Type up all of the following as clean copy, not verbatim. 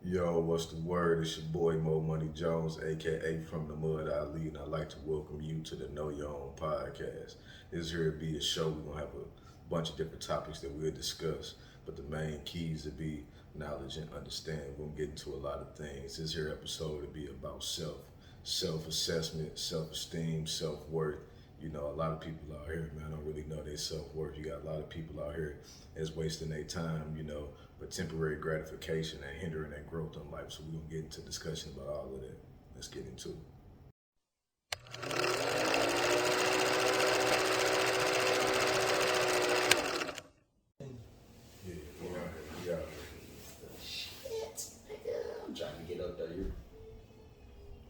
Yo, what's the word? It's your boy Mo Money Jones, aka From the Mud Ali, and I'd like to welcome you to the Kno Yo podcast. This here will be a show. We're gonna have a bunch of different topics that we'll discuss, but the main keys to be knowledge and understanding. We're gonna get into a lot of things. This here episode will be about self-assessment, self-esteem, self-worth. You know, a lot of people out here, man, don't really know their self-worth. You got a lot of people out here that's wasting their time, but temporary gratification and hindering that growth in life. So we're gonna get into discussion about all of that. Let's get into it. Yeah, we out here. Shit, nigga. I'm trying to get up there.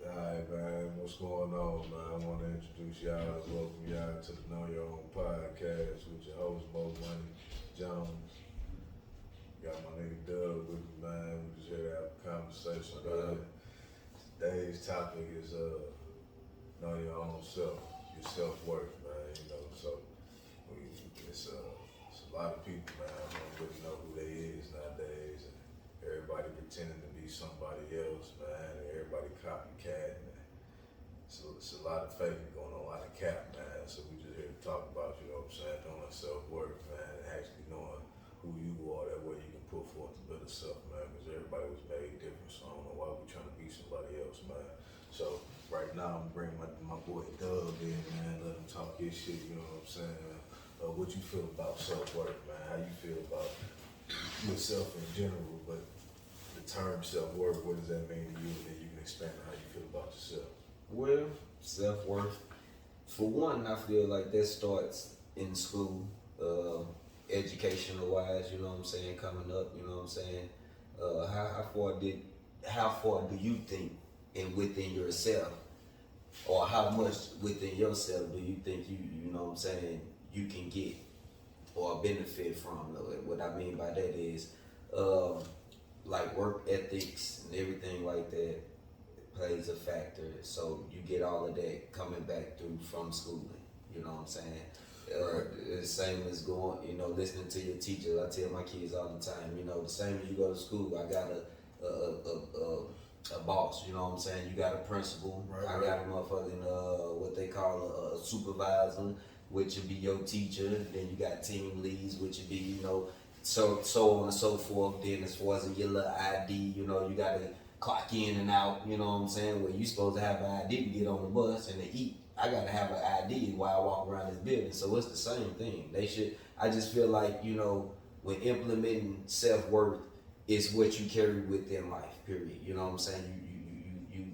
Alright, man, what's going on, man? I want to introduce y'all, welcome y'all to the Kno Yo podcast with your host, Mo Money Jones. Got my nigga Doug with me, man. We just here to have a conversation about it. Today's topic is know your own self, your self-worth, man. So it's a lot of people, man, don't really know who they is nowadays, and everybody pretending to be somebody else, man. And everybody copycat, and so it's a lot of faking going on, a lot of cap, man. So we just here to talk about, knowing self-worth, man, and actually knowing who you are. That way you can put forth a better self, man. Because everybody was made different, so I don't know why we trying to be somebody else, man. So right now I'm bringing my boy Doug in, man. Let him talk his shit. You know what I'm saying? What you feel about self-worth, man? How you feel about yourself in general, but the term self-worth, what does that mean to you? And then you can expand on how you feel about yourself. Well, self-worth. For one, I feel like that starts in school, educational wise, you know what I'm saying, coming up, you know what I'm saying. How far do you think and within yourself, or how much within yourself do you think you know what I'm saying, you can get or benefit from? What I mean by that is like work ethics and everything like that plays a factor. So you get all of that coming back through from schooling. You know what I'm saying? The same as going, listening to your teachers. I tell my kids all the time, the same as you go to school. I got a boss. You know what I'm saying? You got a principal. Right, I got a motherfucking what they call a supervisor, which would be your teacher. Then you got team leads, which would be so on and so forth. Then as far as your little ID, you gotta clock in and out, you know what I'm saying? Where you supposed to have an ID to get on the bus and to eat. I gotta have an ID while I walk around this building. So it's the same thing. I just feel like, when implementing self-worth, it's what you carry within life, period. You know what I'm saying? You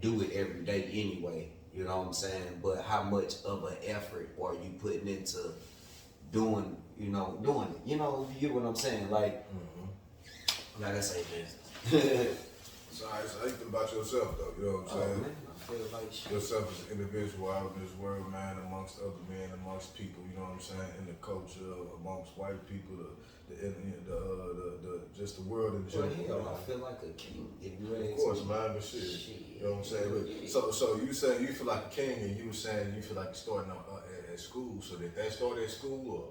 do it every day anyway, you know what I'm saying? But how much of an effort are you putting into doing it? You get what I'm saying? Like I say this. So how you feel about yourself, though? You know what I'm saying? Man, I feel like shit. Yourself as an individual out in this world, man, amongst other men, amongst people, you know what I'm saying, in the culture, amongst white people, just the world in general. Well, hell, I feel like a king. If you Of course, man, but shit. You know what I'm saying? Look, so you saying you feel like a king, and you were saying you feel like you're starting out at school. So did that start at school, or?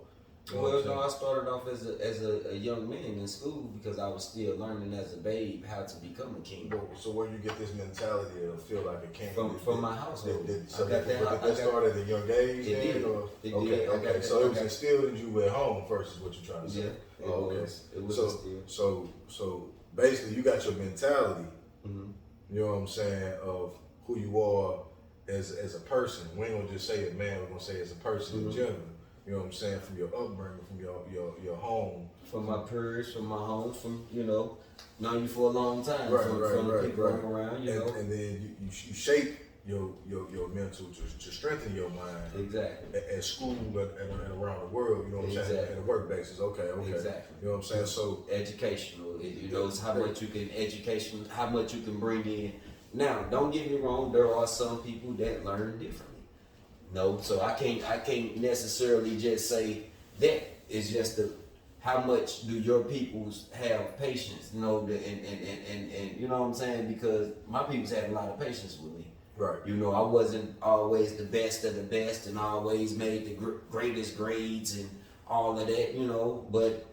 Well, no, I started off as a young man in school because I was still learning as a babe how to become a king. So where you get this mentality of feel like a king? From my household. Did that start at a young age? It did. Okay. So it was instilled in you at home first, is what you're trying to say. Yeah, it was instilled. So basically, you got your mentality. Mm-hmm. You know what I'm saying, of who you are as a person. We ain't gonna just say a man. We're gonna say as a person in general. You know what I'm saying? From your upbringing, from your home. From my peers, from my home, from, known you for a long time. From people around, And then you shape your mental to strengthen your mind. Exactly. At school and around the world, you know what I'm saying? At a work basis. Okay. Exactly. You know what I'm saying? So educational. It's how much you can how much you can bring in. Now, don't get me wrong, there are some people that learn differently. No, so I can't necessarily just say that. It's just how much do your peoples have patience, and you know what I'm saying? Because my peoples had a lot of patience with me. Right. I wasn't always the best of the best and always made the greatest grades and all of that, but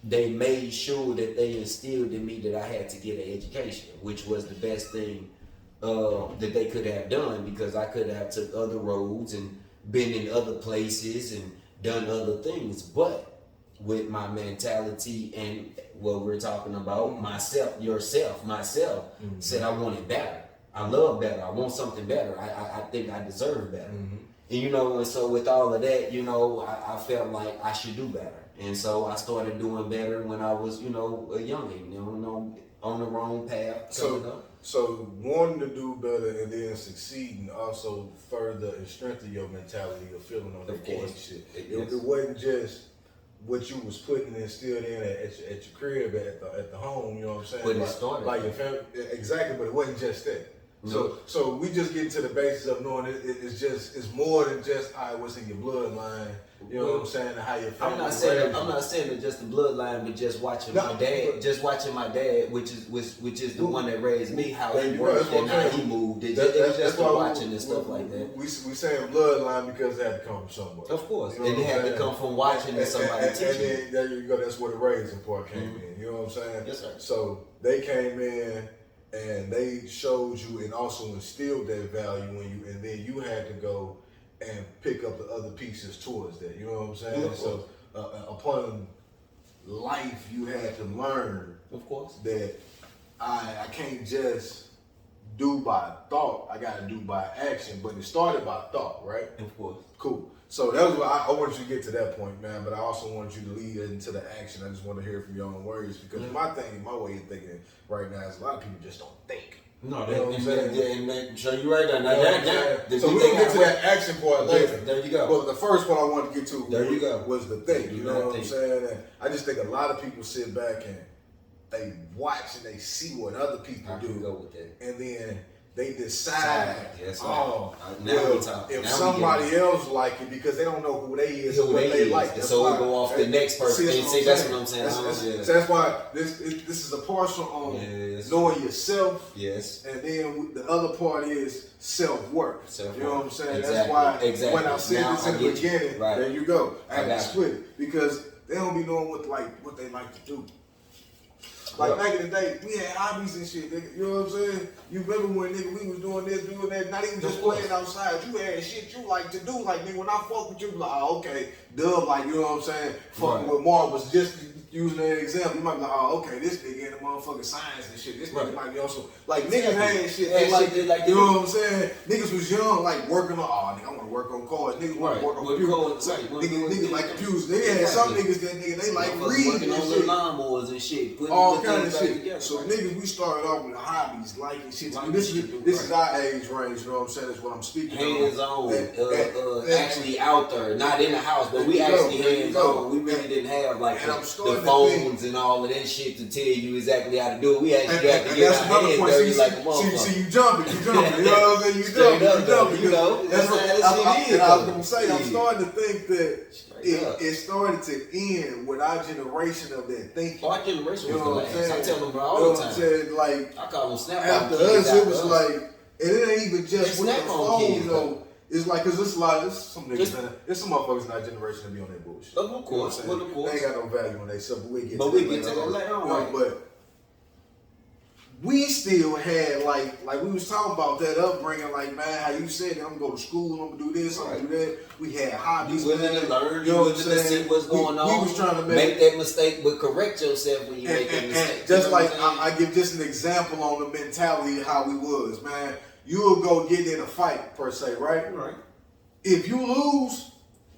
they made sure that they instilled in me that I had to get an education, which was the best thing that they could have done, because I could have took other roads and been in other places and done other things. But with my mentality and what we're talking about, myself said I wanted better. I love better. I want something better. I think I deserve better. And and so with all of that, I felt like I should do better. And so I started doing better when I was, a youngin', on the wrong path. So wanting to do better and then succeeding also further and strengthen your mentality, your feeling on that king shit. It wasn't just what you was putting instilled in at your crib, at the home, you know what I'm saying? But it started. Like your family, exactly, but it wasn't just that. No. So we just get to the basis of knowing it's more than just what's in your bloodline. You know what I'm saying? How your family. I'm not saying that just the bloodline, but just watching my dad, which is the one that raised me, how he worked and how he moved. It was just watching and stuff like that. We saying bloodline because it had to come from somewhere. Of course, and it had to come from watching and somebody teaching. And then there you go. That's where the raising part came in. You know what I'm saying? Yes, sir. So they came in and they showed you and also instilled that value in you, and then you had to go and pick up the other pieces towards that. You know what I'm saying? Yeah, so upon life, you had to learn, of course, that I can't just do by thought. I got to do by action. But it started by thought, right? Of course. Cool. So that was what I want you to get to that point, man. But I also want you to lead into the action. I just want to hear from your own words, because my way of thinking right now is a lot of people just don't think. No, you know what I'm saying? And show you right now. So we're going to get to that action part later. There you go. But the first one I wanted to get to was the think. You know what I'm saying? And I just think a lot of people sit back and they watch and they see what other people do. Go with that. And then they decide, if now somebody else like it, because they don't know who they is or what they like. So we go off the next person. That's what I'm saying. So that's why this is a partial on knowing yourself. Yes. And then the other part is self-worth. You know what I'm saying? Exactly. That's why when I said this in the beginning, there you go. I had to split it, because they don't be knowing what they like to do. Like back in the day, we had hobbies and shit, nigga. You know what I'm saying? You remember when, nigga, we was doing this, doing that, not even just playing outside. You had shit you like to do. Like, nigga, when I fuck with you, like, okay, dub, like, you know what I'm saying? Fucking with marbles, just using that example. You might be like, okay, this nigga in the motherfucking science and shit. This nigga might be also, like, niggas had shit. Like, you know what I'm saying? Niggas was young, like, working on, nigga, I want to work on cars. Niggas want to work on computers. Niggas like computers. They had some niggas that, nigga, they like reading and shit. Lawnmowers and shit. All kind of shit. So niggas, we started off with hobbies, liking shit. This is our age range, you know what I'm saying? That's what I'm speaking hands on. Actually out there, not in the house, but we actually hands on. We really didn't have like the phones and all of that shit to tell you exactly how to do it. We actually got to get our hands dirty like a motherfucker. See, you jumping, you know what I'm saying? You jumping. You know, that's how that shit is. I was gonna say, I'm starting to think that it started to end with our generation of that thinking. Our generation was the last. I tell them all the time. I'm saying? Like, I call them snap after us, it was like, and it ain't even just with the phone, though. It's like, cause it's like, there's some niggas, there's some motherfuckers in our generation that be on that bullshit. Of course, you know what I'm saying? They ain't got no value on themselves, but we get to that later on. Right. But we still had like we was talking about that upbringing, like, man, how you said I'm gonna go to school, I'm gonna do this, I'm gonna do that. We had hobbies. You willing to learn, you willing to see what's going on. We was trying to make that mistake, but correct yourself when you make that mistake. Just like I give just an example on the mentality of how we was, man. You'll go get in a fight per se, right? Right. If you lose,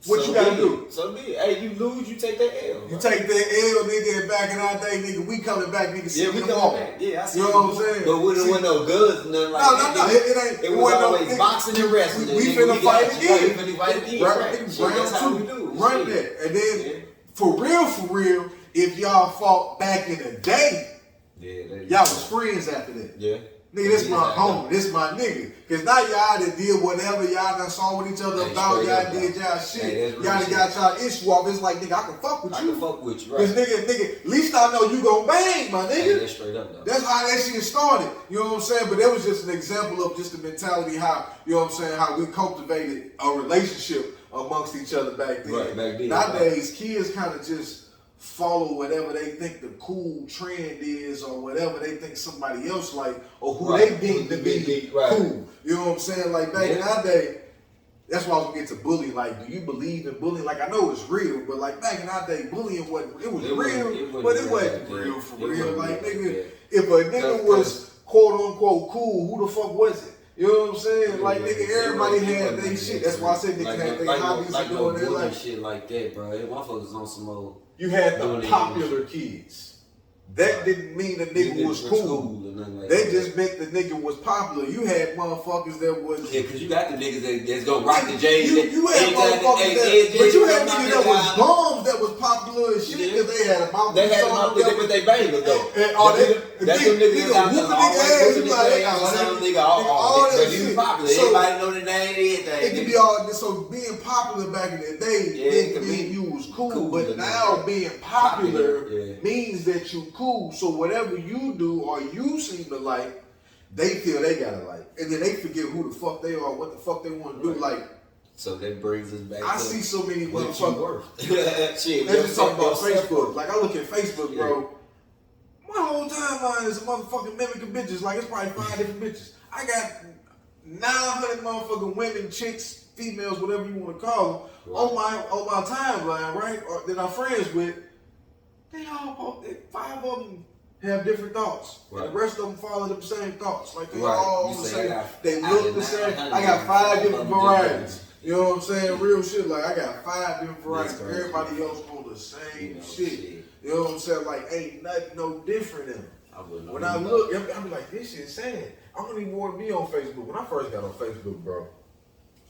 what you gotta do? So be it. Hey, you lose, you take that L. You take that L, nigga, and back in our day, nigga, we coming back, nigga. Yeah, we coming back. Yeah, I see. You know what I'm saying? But we didn't want no guns, nothing like that. No, it ain't. It was always boxing and wrestling. We finna fight again. We finna fight again. Right. That's how we do. Run that. And then, for real, if y'all fought back in the day, y'all was friends after that. Yeah. Nigga, this my homie, this my nigga. Cause now y'all done did whatever y'all done saw with each other about, y'all did y'all shit. Y'all done got y'all issue off. It's like, nigga, I can fuck with you. I can fuck with you, right. Cause nigga, at least I know you gon' bang, my nigga. That's straight up, though. That's how that shit started. You know what I'm saying? But that was just an example of just the mentality how, you know what I'm saying, how we cultivated a relationship amongst each other back then. Right, back then. Nowadays, kids kind of just follow whatever they think the cool trend is or whatever they think somebody else like or who they deem to be cool. You know what I'm saying? Like back in our day, that's why I was gonna get to bullying. Like, do you believe in bullying? Like, I know it's real, but like back in our day, bullying was real, but it wasn't real for real. Like, nigga, if a nigga was quote unquote cool, who the fuck was it? You know what I'm saying? Like, nigga, everybody had their shit. That's why I said nigga had their hobbies and doing their like shit like that, bro. Motherfuckers on some old. You had the popular kids. That didn't mean the nigga was cool. That just meant the nigga was popular. You had motherfuckers that was... Yeah, because you got the niggas that's gonna rock the J's. You had motherfuckers that... But you had niggas that was bums that was popular and shit because they had a mouth. They had a mouth with they bangers though. That's them niggas out there. All that shit. Popular. Everybody know the name, everything. It could be all... So being popular back in the day didn't mean you was cool. But now being popular means that you cool. So whatever you do or you seem to like, they feel they gotta like, and then they forget who the fuck they are, what the fuck they want to do. Like, so that brings us back. I see so many motherfuckers. Shit, let's just talk about Facebook. Like I look at Facebook, bro. My whole timeline is a motherfucking mimic of bitches. Like it's probably 5 different bitches. I got 900 motherfucking women, chicks, females, whatever you want to call them, on my timeline, right? Or that I'm friends with. They all, 5 of them have different thoughts. And the rest of them follow the same thoughts. Like they all the same. They look the same. I got 5 different varieties. You know what I'm saying? Real shit. Like I got 5 different varieties. Everybody else on the same shit. You know what I'm saying? Like ain't nothing no different in them. When I look, I'm like, this shit sad. I don't even want to be on Facebook. When I first got on Facebook, bro,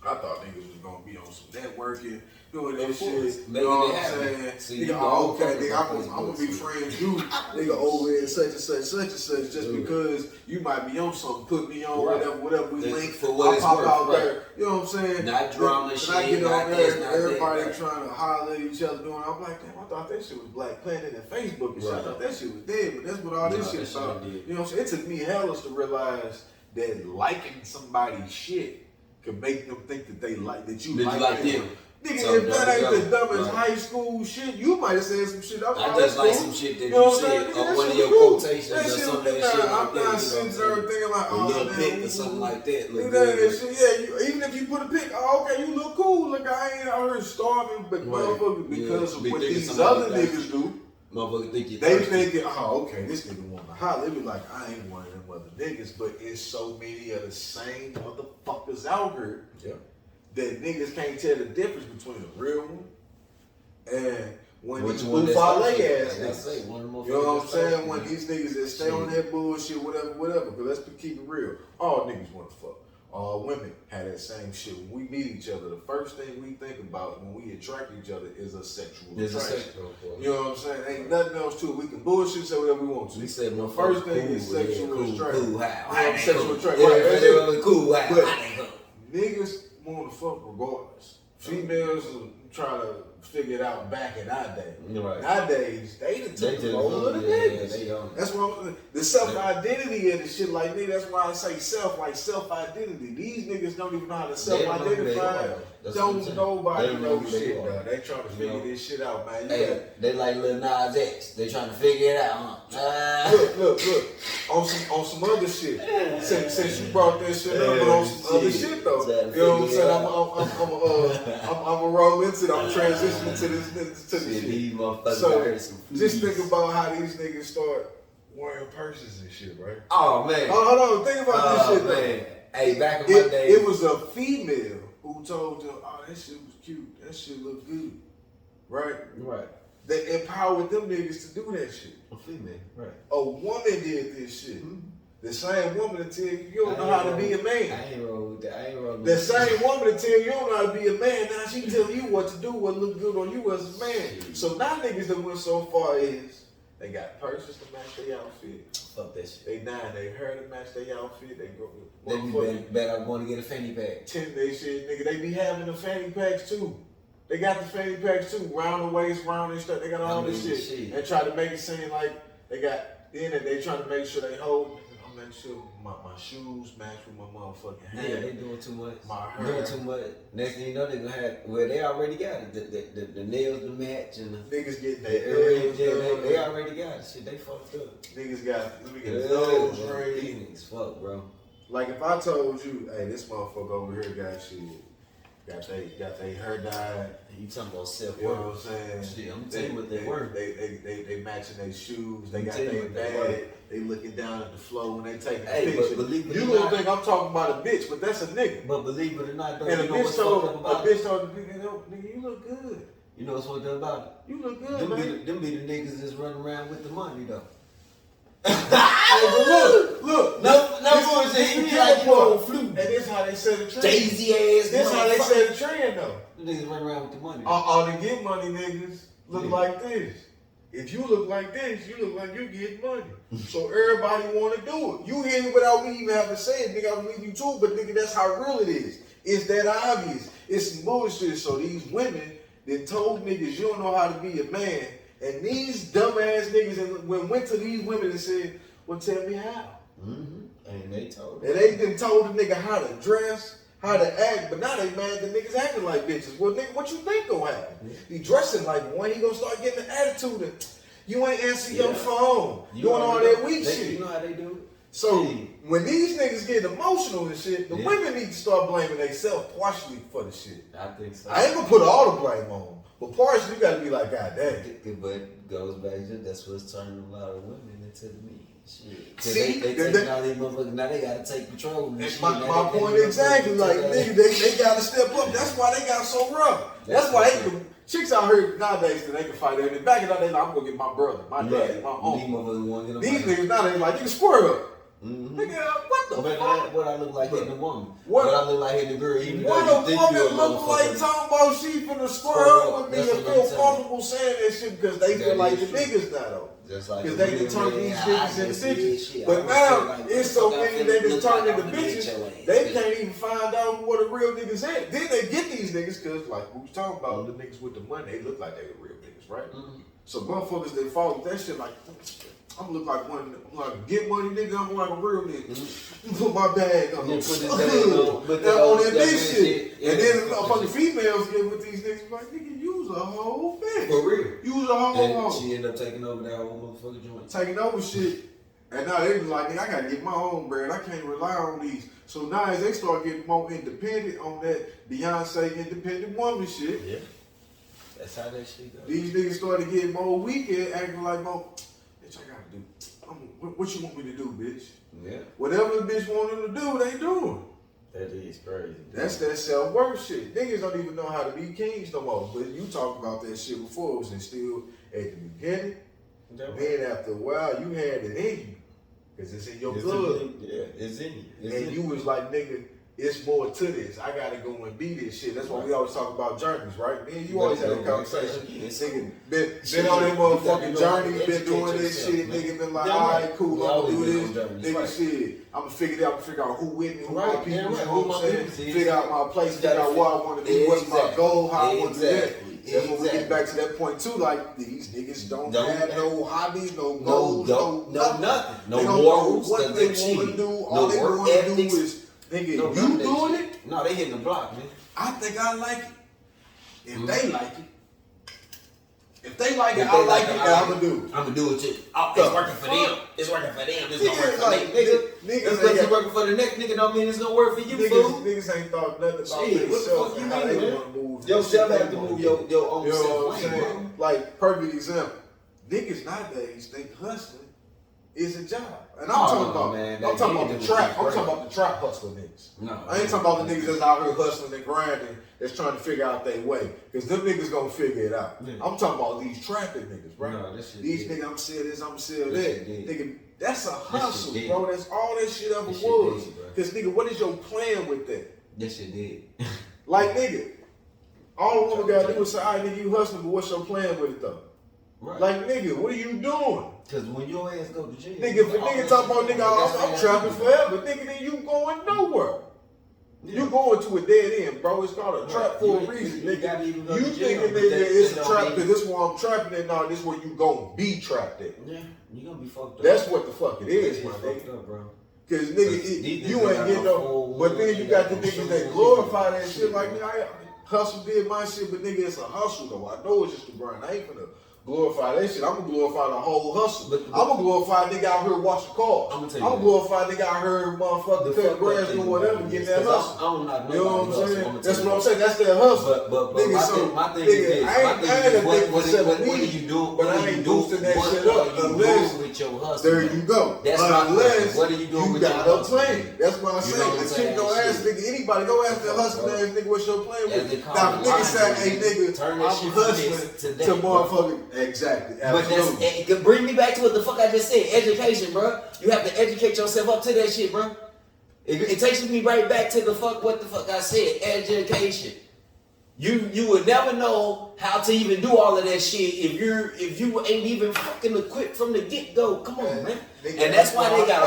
I thought niggas was gonna be on some networking, doing that shit. You know what I'm saying? Nigga, okay, nigga, I'm gonna be friends you, nigga, over there, such and such, just because you might be on something, put me on, whatever we link for what it's worth. Out there. You know what I'm saying? Not drama shit. I get on there, everybody trying to holler at each other, doing. I'm like, damn, I thought that shit was Black Planet and Facebook and shit. I thought that shit was dead, but that's what all this shit about. You know what I'm saying? It took me hellas to realize that liking somebody's shit could make them think that they like that you like them. Nigga, so if that ain't the dumbest high school shit, you might have said some shit. I just like some shit that you said or one of your quotations or something. I'm not sitting there thinking like, a little pic or something like that. Yeah, even if you put a pic, oh, okay, you look cool. Look, I ain't out here starving, but motherfucker, because of what these other niggas do. Motherfucker think you they think that, oh, okay, this nigga want to holler. They be like, I ain't one of them other niggas, but it's so many of the same motherfuckers out here that niggas can't tell the difference between a real one and when these buffalo ass niggas. You know what I'm saying? When these niggas that stay on that bullshit, whatever. But let's keep it real. All niggas want to fuck. All women have that same shit. When we meet each other, the first thing we think about when we attract each other is a sexual attraction. You know what I'm saying? Ain't nothing else to it. We can bullshit, say whatever we want to. We said the first thing is sexual attraction. Sexual attraction. Right. But niggas want to fuck regardless. Females try to figure it out back in our day. Nowadays, they took the role of the niggas. That's why the self-identity of the shit like me. That's why I say self-identity. These niggas don't even know how to self-identify. Don't nobody know shit, bro. They trying to figure this shit out, man. They like Lil Nas X. They trying to figure it out, huh? Look. On some other shit. Since you brought that shit up, but on some other shit though. You know what I'm saying? I'm gonna roll into it. I'm transitioning to this shit. So just think about how these niggas start wearing purses and shit, right? Oh man. Hold on. Think about this shit, man. Hey, back in my day, it was a female who told them, "Oh, that shit was cute. That shit looked good." Right? They empowered them niggas to do that shit. A female, right? A woman did this shit. Mm-hmm. The same woman to tell you don't know how to be a man. I ain't roll with that. The same woman to tell you don't know how to be a man. Now she tell you what to do, what look good on you as a man. So now niggas that went so far is they got purses to match their outfit. Fuck that shit. They hair to match their outfit. They go. They be better going to get a fanny pack. They shit, nigga. They be having the fanny packs too. They got the fanny packs too, round the waist, round and stuff. They got all this shit. And try to make it seem like they got in it. They trying to make sure they hold. make sure my shoes match with my motherfucking hair. Yeah, they doing too much. My hair. Doing too much. Next thing you know, they gonna have. Well, they already got it. The nails to match and the niggas getting their earrings. Yeah, they already got it. Shit, they fucked up. Niggas got. Let me get those rings. These niggas fuck, bro. Like if I told you, hey, this motherfucker over here got shit. Got they hair dyed. You talking about self-worth? You know what I'm saying? Shit, I'm telling you what they were. They matching their shoes. They I'm got telling you their what they bag. They looking down at the floor when they taking Hey, the but picture. believe it You or gonna not- think I'm talking about a bitch, but that's a nigga. But believe it or not, though, And a you know what's bitch fucked told up about it? the nigga, nigga, you look good. You know what's fucked up about it? You look good, Them man. be the niggas that's running around with the money, though. Hey, but look. No bullshit. He be like you on flu. And this how they set the trend. Daisy ass. This how they set the trend, though. The niggas running around with the money. All the get money niggas look Yeah. like this. If you look like this, you look like you get money. So everybody want to do it. You hear it without me even having to say it, nigga. I believe you too, but nigga, that's how real it is. It's that obvious. It's some bullshit. So these women that told niggas you don't know how to be a man, and these dumbass niggas went to these women and said, "Well, tell me how." Mm-hmm. And they told And they done told the nigga how to dress, how to act, but now they mad the niggas acting like bitches. Well, nigga, what you think gonna happen? Yeah. He dressing like one, he gonna start getting an attitude and you ain't answering your phone, You doing know all how that they- weak shit. You know how they do it? So Yeah. when these niggas get emotional and shit, the Yeah. women need to start blaming themselves partially for the shit. I think so. I ain't gonna put all the blame on them, but partially you gotta be like, God damn. But it goes back to that's what's turning a lot of women into the men. Shit. 'Cause See, they taking all these motherfuckers. Now they gotta take control. And shit. My Now they point motherfuckers exactly, like take nigga, they gotta step up. That's why they got so rough. That's why they can, chicks out here nowadays that they can fight everything. Back in the day, like, I'm gonna get my brother, my daddy, my These uncle. motherfuckers want to get them These out. niggas nowadays like you square up. Mm-hmm. Nigga, what the But fuck? what I look like hitting a woman? What- What I look like hitting a girl? Even What though a you think woman you a look like motherfucker. talking about she finna square up with me That's and what feel I'm saying. comfortable saying that shit because they feel That like is the true. niggas now though. Just like Because the they can women, turn man, these I bitches into just did bitches. shit. But I now, feel like, it's so what the fuck I many feel that look just turn like into I'm gonna get bitches, your ass. they can't even find out what a real niggas at. Then they get these niggas because, like we was talking about, the niggas with the money, they look like they the real niggas, right? Mhm. So motherfuckers, they fall with that shit like, I'm look like one, I'm like a get money nigga, I'm like a real nigga. Put my bag on. Yeah, put this bag on, put That that on on that that bitch bitch shit. shit. And Yeah, then fuck motherfucking that females get with these niggas like, nigga, use a whole bitch. For real. Use a whole And hoe. she ended up taking over that whole motherfucking joint. Taking over shit. And now they was like, nigga, I gotta get my own bread. I can't rely on these. So now as they start getting more independent on that Beyonce independent woman shit, Yeah. That's how that shit goes. these niggas started getting more weak and acting like, more, bitch, I gotta do. What you want me to do, bitch? Yeah. Whatever the bitch want them to do, they doing. That is crazy. That's that self-worth shit. Niggas don't even know how to be kings no more. But you talked about that shit before. It was instilled at the beginning. Then after a while, you had it in you. Because it's in your blood. Yeah, it's in you. It's And in you was like, nigga, it's more to this. I gotta go and be this shit. That's why we always talk about journeys, right? Me and you always had that conversation. Nigga, been on that motherfucking journey, been doing this shit. Nigga been like, alright, cool, I'm gonna do this. Nigga, shit, I'm gonna figure it out, figure out who with me, who my people, you know what I'm saying? Figure out my place, figure out what I wanna do, what's my goal, how I wanna do that. That's when we get back to that point too. Like these niggas don't have no hobbies, no goals, no nothing. No they don't morals, know what they want to do. All they want to do is, nigga, you doing it? No, they hitting the block, man. I think I like it. If they like it, if they like it, If I they like like it. it, And I'm gonna do it. I'm gonna do it too. Oh, The it's working for fuck? them. It's working for them. It's Nigga, gonna work for like, me, nigga. niggas Just ain't because got- it's working for the next nigga don't mean it's gonna work for you, fool. Niggas ain't thought nothing about Shit, what the themselves fuck and you how mean, they man? want to move. Yourself Shit they have to wanna move do. your own You know what self I'm way, saying? bro. Like, perfect example. Niggas nowadays think hustling is a job. And I'm talking about, man, I'm talking about the that trap. is I'm crazy. talking about the trap hustler niggas. No, I ain't talking about the niggas that's out here hustling and grinding, that's trying to figure out their way. Because them niggas gonna figure it out. Yeah. I'm talking about these trapping niggas, bro. No, that shit These dead. niggas, I'm sell this, I'm sell That that. shit dead. Nigga, that's a hustle, dead. bro. That's all that shit ever That shit was. dead, bro. Because, nigga, what is your plan with that? That shit did. Like, nigga, all a woman gotta do is say, all right, nigga, you hustling, but what's your plan with it, though? Right. Like, nigga, what are you doing? Cause when your ass go to jail, Nigga, if a nigga talk about, nigga, I'm trapping forever, nigga, then you going nowhere. Yeah. You going to a dead end, bro. It's called a trap for a reason, nigga. You thinking, nigga, it's a trap because this is where I'm trapping at. No, this is where you gonna be trapped at. Yeah, you gonna be fucked up. That's what the fuck it is, my fucked nigga. up, bro. Cause nigga, you ain't getting no. But then you got the niggas that glorify that shit. Like nigga, I hustle did my shit, but nigga, it's a hustle though. I know it's just a grind. I ain't finna glorify that shit. I'm gonna glorify the whole hustle. I'm gonna glorify a nigga out here washing cars. I'm gonna glorify a nigga out here motherfucking cut grass or whatever, getting that hustle. You know what I'm saying? That's what I'm saying. That's their hustle. But nigga, my thing is this. What are you doing? But I ain't boosting that shit up unless with your hustle. There you go. Unless what are you doing with your hustle? That's what I'm saying. The chick don't ask nigga anybody. Go ask the hustle ass nigga what's your plan with. Now nigga say, hey nigga, I'm hustling to motherfucking. Exactly. Absolutely. But it could bring me back to what the fuck I just said. Education, bro. You have to educate yourself up to that shit, bro. It takes me right back to the fuck what the fuck I said. Education. You would never know how to even do all of that shit if you ain't even fucking equipped from the get go. Come on, man. And that's why they got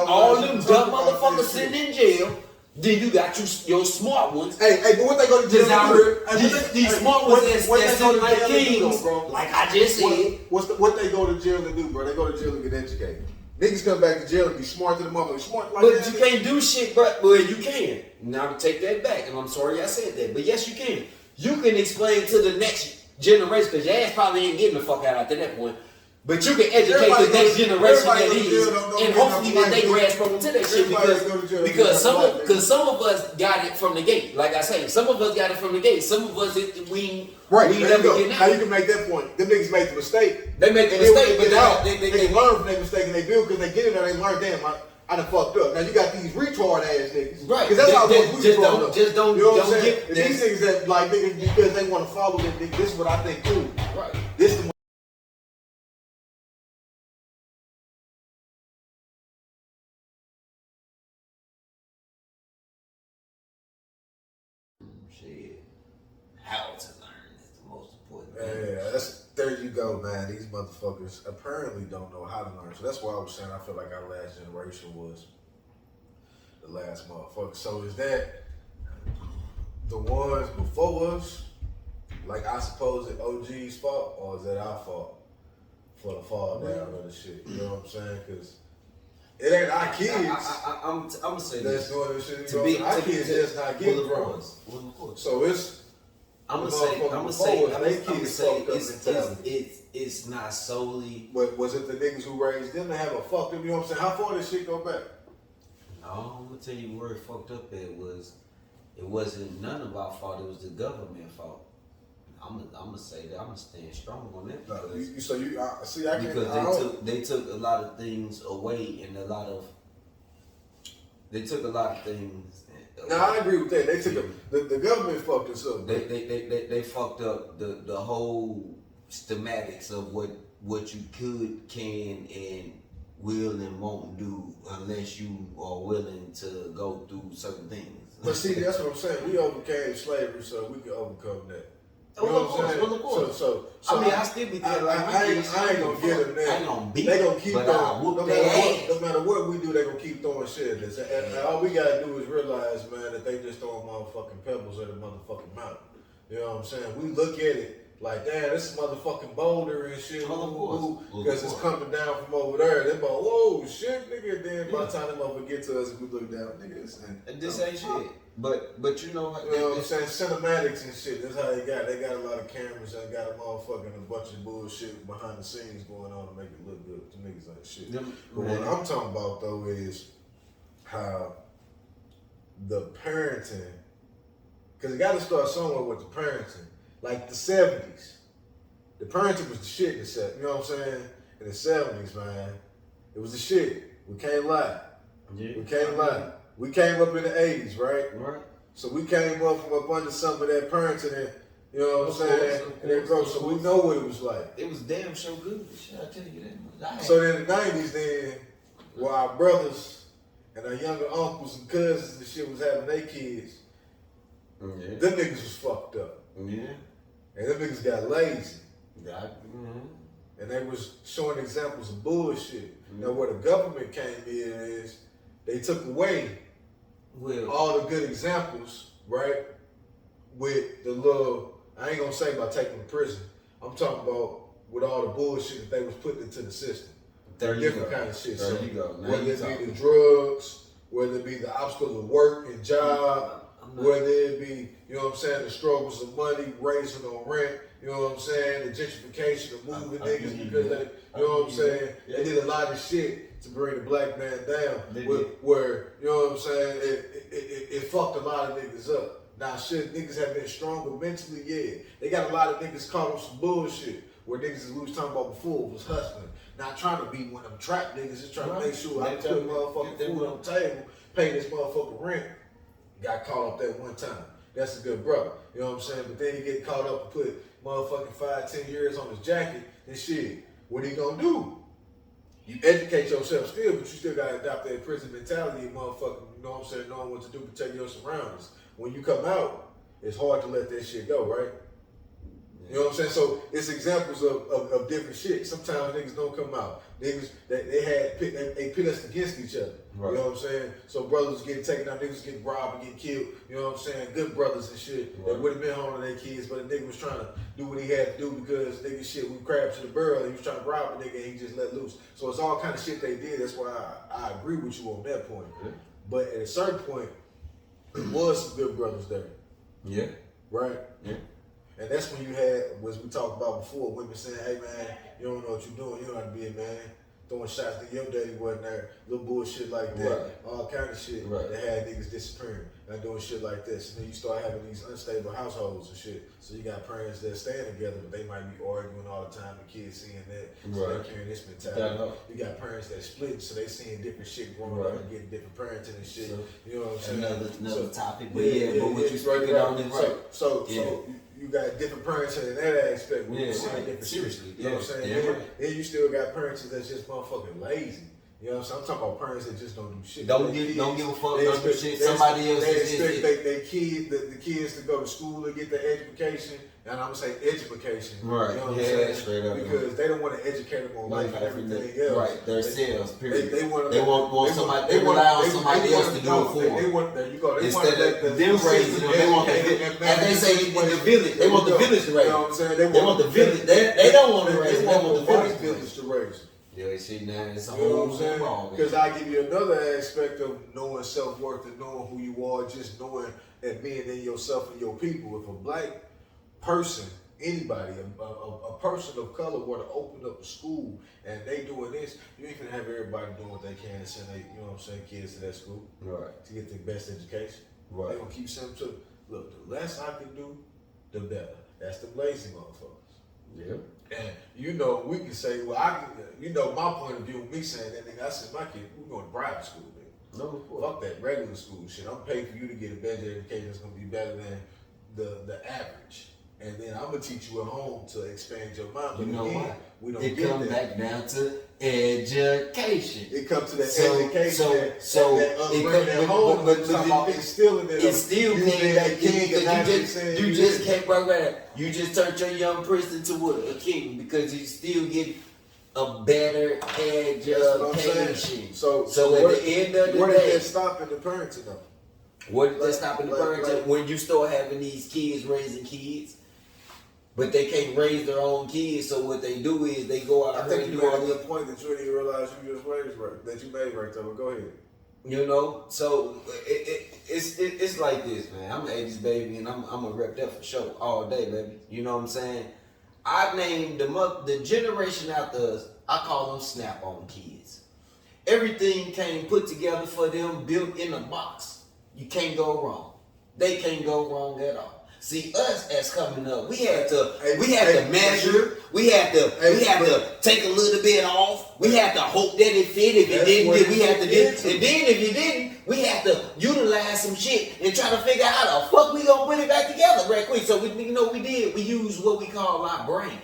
all them dumb motherfuckers sitting in jail. Then you got your smart ones. Hey, but what they go to jail do? These smart ones that sit like kings, like I just said. What they go to jail to do, bro? They go to jail to get educated. Niggas come back to jail and be smart to the motherfucker. Smart like but that. You can't do shit, bro. Well, you can. Now take that back, and I'm sorry I said that. But yes, you can. You can explain to the next generation, because your ass probably ain't getting the fuck out after that point. But you can educate the next generation that is, and hopefully that they grasp on to that shit because some of us got it from the gate. Like I say, some of us got it from the gate. Some of us we never get out. Now you can make that point. Them niggas made the mistake. They made the mistake, but now they learn from their mistake and they build because they get in there. They learn, damn, I done fucked up. Now you got these retard ass niggas, right? Because that's how we growing up. Just don't. You know what I'm saying? These niggas that like niggas because they want to follow them. This is what I think too. Right. This the how to learn is the most important thing. Yeah, there you go, man. These motherfuckers apparently don't know how to learn. So that's why I was saying I feel like our last generation was the last motherfucker. So is that the ones before us, like I suppose it OG's fault, or is that our fault for the fall down of the shit? You know what I'm saying? Because it ain't our kids. I'm gonna say that's doing this shit. Our kids just not getting from. So it's. I'm gonna say it's not solely. But was it the niggas who raised them to have a fucked up? You know what I'm saying? How far did shit go back? No, I'm gonna tell you where it fucked up at was. It wasn't none of our fault. It was the government fault. I'm gonna say that. I'm gonna stand strong on that because they took a lot of things away and they took a lot of things. No, I agree with that. They took the government fucked us up. They fucked up the whole schematics of what you can and will and won't do unless you are willing to go through certain things. But see, that's what I'm saying. We overcame slavery, so we can overcome that. You know of course. So I mean, I still be there. I ain't gonna get them there. I ain't gonna beat they gonna keep throwing. No matter what we do, they gonna keep throwing shit at us. And all we gotta do is realize, man, that they just throwing motherfucking pebbles at a motherfucking mountain. You know what I'm saying? We look at it like, damn, this is motherfucking boulder and shit. Because it's coming down from over there. They're like, whoa, shit, nigga. Then by the time them motherfuckers get to us, we look down, nigga, this ain't shit. But you know what I'm saying? Cinematics and shit. That's how they got. They got a lot of cameras and got a motherfucking a bunch of bullshit behind the scenes going on to make it look good. To niggas ain't shit. But what I'm talking about though is how the parenting, because it got to start somewhere with the parenting. Like the 70s, the parenting was the shit in the 70s. You know what I'm saying? In the 70s, man, it was the shit. We can't lie. Yeah. We can't lie. We came up in the 80s, right? Right. So we came up from up under some of that parenting, and you know what I'm saying? And that growth, so we know what it was like. It was damn so good. I tell you that. So in the 90s, then, where our brothers and our younger uncles and cousins and shit was having their kids, them niggas was fucked up. Yeah. And them niggas got lazy. And they was showing examples of bullshit. Now where the government came in is they took away all the good examples, right? With the little, I ain't gonna say about taking them to prison. I'm talking about with all the bullshit that they was putting into the system. different kind of shit. There So you go. whether it be the drugs, whether it be the obstacles of work and job, whether it be, you know what I'm saying, the struggles of money, raising on rent, you know what I'm saying, the gentrification of moving niggas because they, you know what I'm saying, they did a lot of shit to bring the black man down. Where, you know what I'm saying, it fucked a lot of niggas up. Now shit, niggas have been stronger mentally, yeah. They got a lot of niggas caught on some bullshit where niggas, as we was talking about before, was hustling. Not trying to be one of them trap niggas, just trying to make sure I put motherfucking food on the table, pay this motherfucking rent. Got caught up that one time. That's a good brother. You know what I'm saying? But then he get caught up and put motherfucking 5-10 years on his jacket and shit. What he gonna do? You educate yourself still, but you still gotta adopt that prison mentality and motherfucking, you know what I'm saying, knowing what to do, protect your surroundings. When you come out, it's hard to let that shit go, right? You know what I'm saying? So it's examples of different shit. Sometimes niggas don't come out. Niggas they pit us against each other. Right. You know what I'm saying? So brothers getting taken out, niggas getting robbed and getting killed. You know what I'm saying? Good brothers and shit that would have been home to their kids, but the nigga was trying to do what he had to do because nigga shit, we grabbed to the barrel. He was trying to rob a nigga and he just let loose. So it's all kind of shit they did. That's why I agree with you on that point. Yeah. But at a certain point, there was some good brothers there. Yeah. Right? Yeah. And that's when you had, as we talked about before, women saying, hey man, you don't know what you're doing, you don't have to be a man. Throwing shots that your daddy wasn't there, little bullshit like that, all kind of shit that had niggas disappearing and doing shit like this. And then you start having these unstable households and shit. So you got parents that stand together, but they might be arguing all the time, the kids seeing that, so they're carrying this mentality. You got parents that split, so they seeing different shit growing up and getting different parenting and shit. So, you know what I'm saying? Another topic, but but what you speaking on is right. So you got different parents in that aspect. Different seriously. You know what I'm saying? Then you still got parents that's just motherfucking lazy. You know what I'm saying? I'm talking about parents that just don't do shit. Don't give a fuck, don't do shit. Somebody else expect the kids to go to school and get their education. And I'm gonna say education. Right. You know what I'm saying? Straight up. Because they don't want to educate them on life and everything else. Right. Themselves, period. They want somebody, they rely on somebody else to do it for them. There you go. Instead of them raising them, they want as they say in the village, they want the village to raise. You know what I'm saying? They want the village. They don't want to raise. They want the village to raise. Yeah, see now it's a whole wrong. Because I give you another aspect of knowing self-worth and knowing who you are, just knowing and being in yourself and your people. If a black person, anybody, a person of color were to open up a school and they doing this, you ain't gonna have everybody doing what they can and send they, you know what I'm saying, kids to that school. Right. To get the best education. Right. They gonna keep sending to, look, the less I can do, the better. That's the lazy motherfuckers. Yeah. And you know, we can say, well, you know, my point of view with me saying that, nigga, I said, my kid, we're going to private school, nigga. No, fuck that regular school shit. I'm paying for you to get a better education that's going to be better than the average. And then I'm going to teach you at home to expand your mind. But you know what? We don't it comes back down to education. It comes to that education. So it's still in there. It still came back. You just can't bring that. You just turned your young person to a king because you still get a better education. So at the end of the day, what is that stopping the parenting though? What is that stopping the parenting when you start having these kids raising kids? But they can't raise their own kids, so what they do is they go out. I think you made a good point that you didn't even realize you just raised right. That you made right there. But go ahead. You know, so it's like this, man. I'm an 80s baby, and I'm gonna rep that for sure all day, baby. You know what I'm saying? I named the generation after us. I call them snap-on kids. Everything came put together for them, built in a box. You can't go wrong. They can't go wrong at all. See, us as coming up, we had to measure, we had to take a little bit off, we had to hope that it fit. If it didn't, we had to do, and then if you didn't, we had to utilize some shit and try to figure out how the fuck we gonna put it back together right quick. So we did. We used what we call our brain,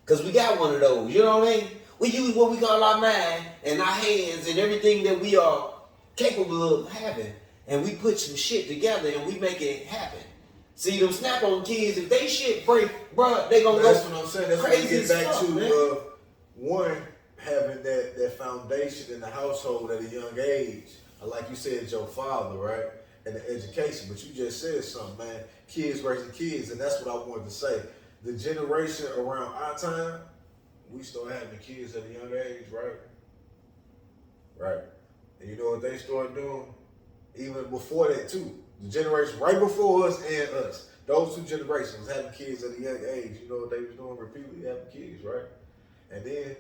cause we got one of those. You know what I mean? We use what we call our mind and our hands and everything that we are capable of having, and we put some shit together and we make it happen. See, them snap-on kids, if they shit break, bro, they gonna go. That's what I'm saying. That's what we get back to one, having that foundation in the household at a young age. Like you said, your father, right? And the education. But you just said something, man. Kids raising kids, and that's what I wanted to say. The generation around our time, we start having kids at a young age, right? right? And you know what they started doing? Even before that too. The generation right before us and us. Those two generations having kids at a young age. You know what they was doing repeatedly? Having kids, right? And then,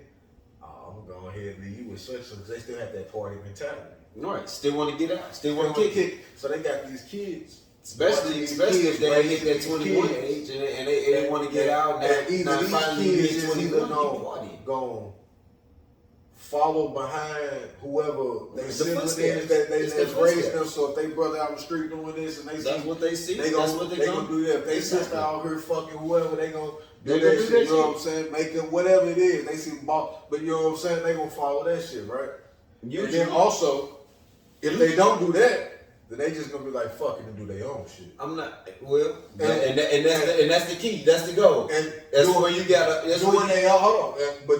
I'm going to go ahead and leave you with such because they still have that party mentality. Right. Still want to get out. Still want to kick it. So they got these kids. Especially if they hit that 21 age and they want to get out. And either these kids is either going follow behind whoever they send with them that they raised them. So if they brother out the street doing this and they that's what they see. They gonna do that. If they sister out here fucking whoever, they gonna do that shit. You know what I'm saying? Make them whatever it is. They see ball, but you know what I'm saying? They gonna follow that shit, right? And then also, if they don't do that, then they just gonna be like fucking and do their own shit. I'm not and that's the key. That's the goal. And that's where you gotta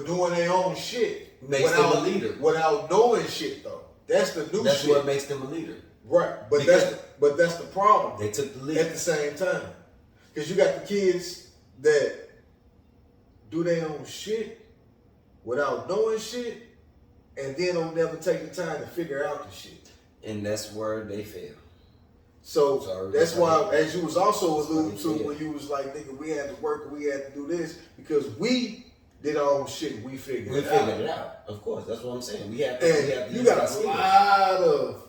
doing their own shit. Makes them a leader. Without knowing shit though. That's the new shit. That's what makes them a leader. Right. But that's the problem. They took the lead. At the same time. Because you got the kids that do their own shit without knowing shit and then don't never take the time to figure out the shit. And that's where they fail. So that's why, as you was also alluding to when you was like, nigga, we had to work, we had to do this because we did our own shit. We figured it out. Of course, that's what I'm saying. We have you got a lot of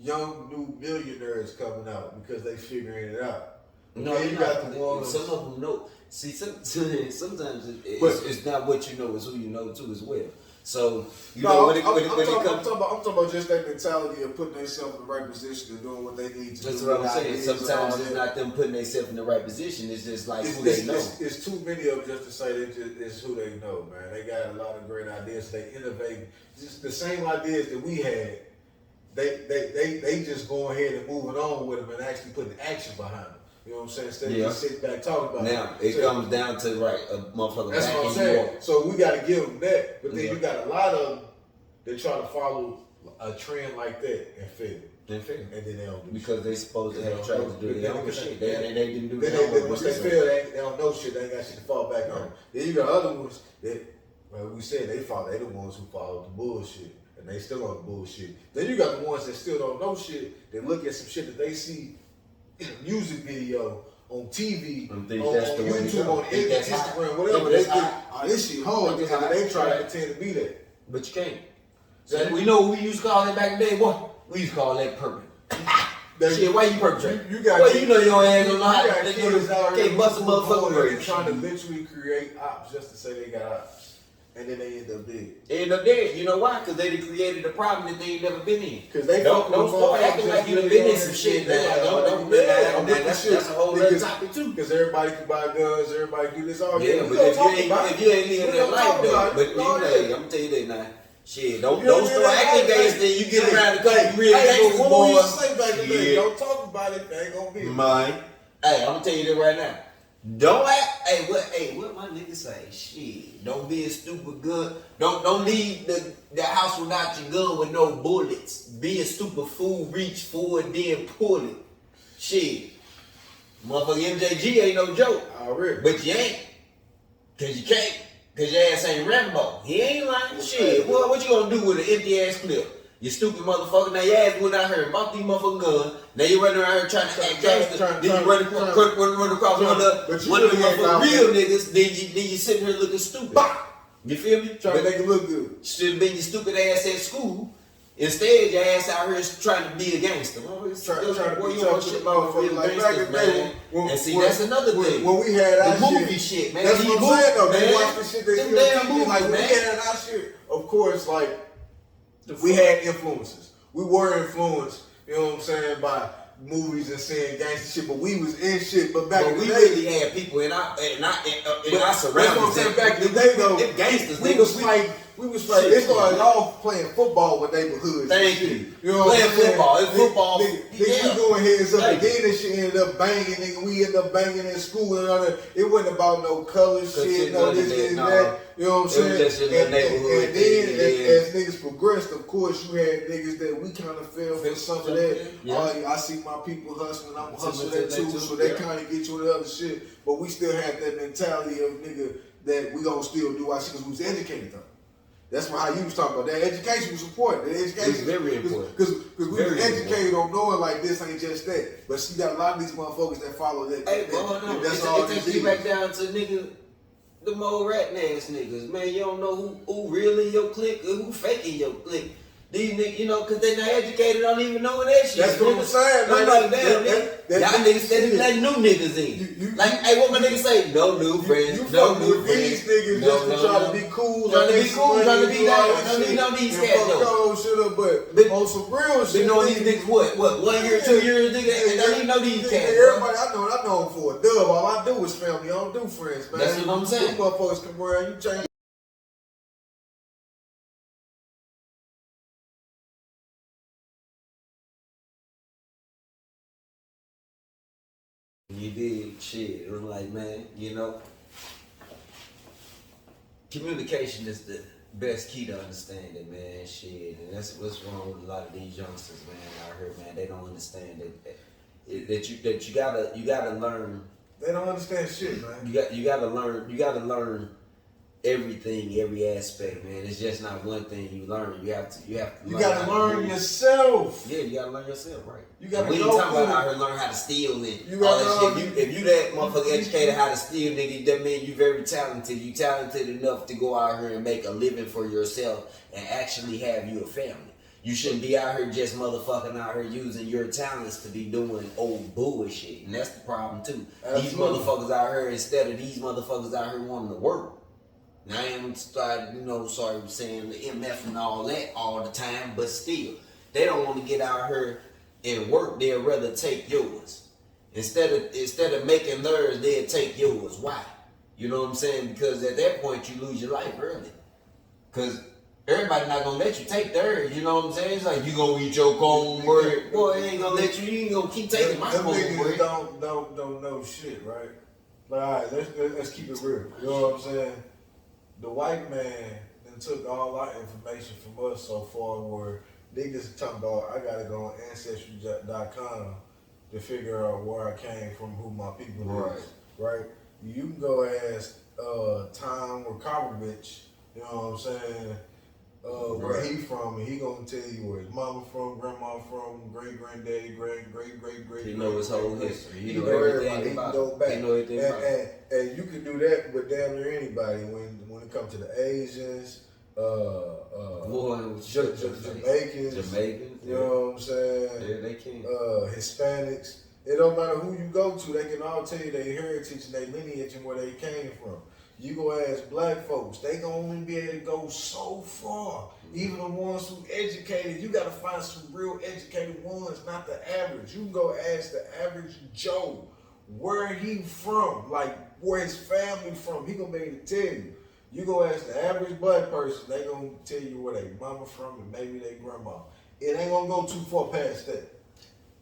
young new millionaires coming out because they figuring it out. No, you got the ones. Some of them know. See, sometimes it's not what you know; it's who you know too as well. So I'm talking about just that mentality of putting themselves in the right position and doing what they need to do. That's what I'm saying. Sometimes it's not them putting themselves in the right position. It's just like who they know. It's too many of them just to say it's who they know, man. They got a lot of great ideas. They innovate. Just the same ideas that we had. They just go ahead and moving on with them and actually putting action behind them. You know what I'm saying? Instead of just sitting back talking about it. Now, it comes down to, a motherfucker that's back what I'm saying. So we got to give them that. But then you got a lot of them that try to follow a trend like that and fail. And then they don't do because shit. They supposed to have tried to do their own shit. They didn't do their own shit. Once they fail, they don't know shit. They ain't got shit to fall back on. Then you got other ones that, we said they the ones who follow the bullshit. And they still on the bullshit. Then you got the ones that still don't know shit. They look at some shit that they see in a music video, on TV, on YouTube, on Instagram, whatever. They think, this shit hard, and they try to pretend to be that. But you can't. So we know what we used to call that back in the day, boy. We used to call that perpet. Shit, why you perpetrate? You know your ass don't know how to can't bust a motherfucker. Trying to literally create ops just to say they got ops. And then they end up dead. You know why? Because they created a problem that they ain't never been in. Because they don't start acting like you done been in some shit. That's a whole other topic too. Because everybody can buy guns, everybody do this all. Yeah, but if you ain't living that life though, but I'm gonna tell you that now. Shit, don't start acting gangster. You get around the country real gangster, boy. Don't talk about it. They ain't gonna be mine. Hey, I'm gonna tell you that right now. Don't act. What my nigga say? Shit, don't be a stupid gun. Don't leave the house without your gun with no bullets. Be a stupid fool. Reach for it, then pull it. Shit, motherfucker, MJG ain't no joke. Already, but you ain't, cause you can't, cause your ass ain't Rambo. He ain't lying. Shit, what you gonna do with an empty ass clip? You stupid motherfucker. Now your ass went out here and bought these motherfucking guns. Now you running around here trying to act gangster. Then you run across one of the motherfucking real niggas. Then you sitting here looking stupid. You feel me? Trying to make it look good. Should have been your stupid ass at school. Instead, your ass out here is trying to be a gangster. Trying to be tough shit, motherfucker. Like back in the day, and see, that's another thing. When we had our movie shit, man. That's what I'm saying though. They watch the shit. They still TV. Like when we had our shit, of course, like we had influences. We were influenced, you know what I'm saying, by movies and seeing gangster shit, but we was in shit. But back in the day, we really had people in our surroundings. That's what I'm saying. Back in the day, though, gangsters. We was fighting. They started off playing football with neighborhoods. Thank you. You know what I'm saying? Football. It's football. Nigga, we going heads up. And then this shit ended up banging. Nigga, we ended up banging in school and all that. It wasn't about no color shit, no this and that. You know what I'm saying? Just in the neighborhood. And then as niggas progressed, of course, you had niggas that we kind of fell for some of that. Yeah. I see my people hustling. I'm hustling that too. So they kind of get you with the other shit. But we still had that mentality of nigga that we gonna still do our shit because we was educated though. That's how you was talking about. That education was important. The education is very important. Because we were educated on knowing like this ain't just that. But she got a lot of these motherfuckers that follow that. Hey, bro, no. It takes you back down to nigga, the more ratting ass niggas. Man, you don't know who really your clique or who faking your clique. These niggas, you know, because they not educated, don't even know that shit. That's what I'm saying, man. I'm like, damn, nigga. Y'all niggas steady letting new niggas in. Hey, what my niggas say? No new friends. No new friends. These niggas just to try to be cool. Trying to be cool, trying to be down. Don't need scared though. But on some real shit. You know these niggas what? 1 year, 2 years, nigga? They don't even know these cats. Everybody, I know them for a dub. All I do is family. I don't do friends, man. That's what I'm saying. These motherfuckers come around, you change. You did shit. It was like, man, you know, communication is the best key to understanding, man. Shit, and that's what's wrong with a lot of these youngsters, man. Out here, man, they don't understand that you gotta learn. They don't understand shit, man. You gotta learn everything, every aspect, man. It's just not one thing you learn. You have to. You gotta learn yourself. Yeah, you gotta learn yourself, right? You gotta. We ain't talking about out here learn how to steal and all that shit. If you that motherfucker educated how to steal, nigga, that means you very talented. You talented enough to go out here and make a living for yourself and actually have you a family. You shouldn't be out here just motherfucking out here using your talents to be doing old bullshit, and that's the problem too. Absolutely. These motherfuckers out here, instead of these motherfuckers out here wanting to work. Now, I ain't started, saying the MF and all that all the time, but still, they don't want to get out here and work. They'd rather take yours. Instead of making theirs, they'll take yours. Why? You know what I'm saying? Because at that point, you lose your life early. Because everybody not going to let you take theirs. You know what I'm saying? It's like, you going to eat your cornbread. Boy, they ain't going to let you. You ain't going to keep taking my cornbread. Don't know shit, right? But all right, let's keep it real. You know what I'm saying? The white man then took all our information from us so far where niggas talking about I gotta go on Ancestry.com to figure out where I came from, who my people is, right? You can go ask Tom Rakovich, you know what I'm saying, where he from, and he gonna tell you where his mama from, grandma from, great granddaddy, great. He know his whole history. He know everything about it. He know everything about it. And you can do that with damn near anybody when it comes to the Asians, Jamaicans, you know what I'm saying? Yeah, they can. Hispanics. It don't matter who you go to, they can all tell you their heritage and their lineage and where they came from. You go ask black folks, they gonna only be able to go so far. Even the ones who educated, you gotta find some real educated ones, not the average. You can go ask the average Joe where he from, like where his family from. He gonna be able to tell you. You go ask the average black person, they gonna tell you where they mama from and maybe they grandma. It ain't gonna go too far past that.